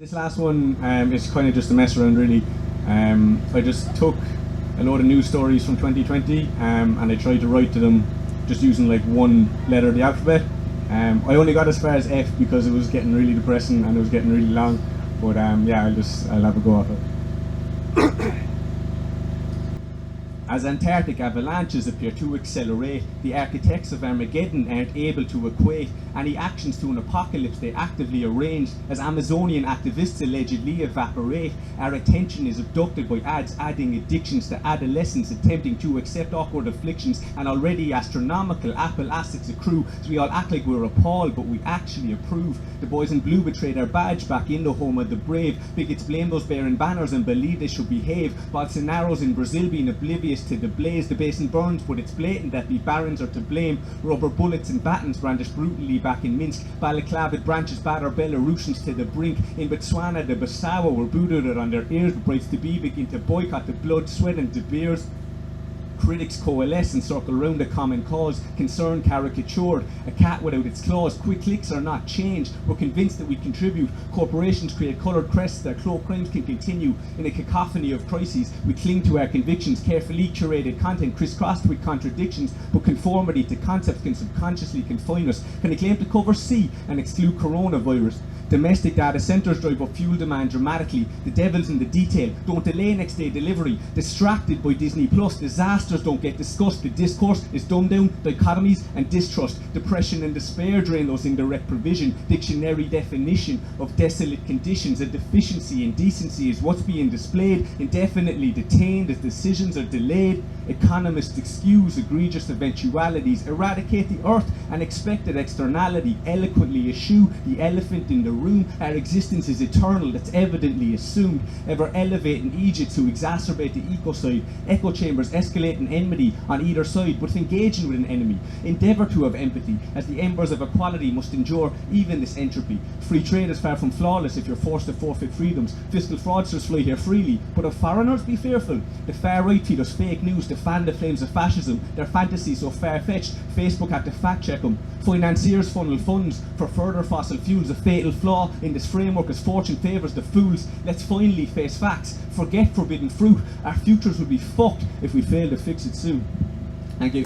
This last one is kind of just a mess around, really. I just took a load of news stories from 2020 and I tried to write to them just using like one letter of the alphabet. I only got as far as F because it was getting really depressing and it was getting really long. But yeah, I'll have a go at it. As Antarctic avalanches appear to accelerate, the architects of Armageddon aren't able to equate any actions to an apocalypse they actively arrange. As Amazonian activists allegedly evaporate, our attention is abducted by ads adding addictions to adolescents attempting to accept awkward afflictions, and already astronomical Apple assets accrue. So we all act like we're appalled, but we actually approve. The boys in blue betrayed our badge back in the home of the brave. Bigots blame those bearing banners and believe they should behave. Bolsonaro's in Brazil being oblivious to the blaze. The basin burns, but it's blatant that the barons are to blame. Rubber bullets and batons brandished brutally back in Minsk. Balaclava branches batter Belarusians to the brink. In Botswana, the Basawa were booted on their ears, but brides to be begin to boycott the blood, sweat and De Beers. Critics coalesce and circle around a common cause, concern caricatured, a cat without its claws. Quick clicks are not change, we're convinced that we contribute. Corporations create coloured crests, their cloak crimes can continue. In a cacophony of crises, we cling to our convictions, carefully curated content crisscrossed with contradictions, but conformity to concepts can subconsciously confine us. Can they claim to cover C and exclude coronavirus? Domestic data centres drive up fuel demand dramatically. The devil's in the detail. Don't delay next day delivery. Distracted by Disney Plus. Disasters don't get discussed. The discourse is dumbed down. Dichotomies and distrust. Depression and despair drain those indirect provision. Dictionary definition of desolate conditions. A deficiency in decency is what's being displayed. Indefinitely detained as decisions are delayed. Economists excuse egregious eventualities. Eradicate the earth and expected externality. Eloquently eschew the elephant in the room. Our existence is eternal, that's evidently assumed. Ever elevating Egypts who exacerbate the ecocide. Echo chambers escalating enmity on either side, but engaging with an enemy. Endeavour to have empathy, as the embers of equality must endure even this entropy. Free trade is far from flawless if you're forced to forfeit freedoms. Fiscal fraudsters fly here freely, but of foreigners be fearful. The far right feed us fake news to fan the flames of fascism. Their fantasies so far-fetched, Facebook had to fact check them. Financiers funnel funds for further fossil fuels. A fatal flaw in this framework as fortune favours the fools. Let's finally face facts, forget forbidden fruit. Our futures will be fucked if we fail to fix it soon. Thank you.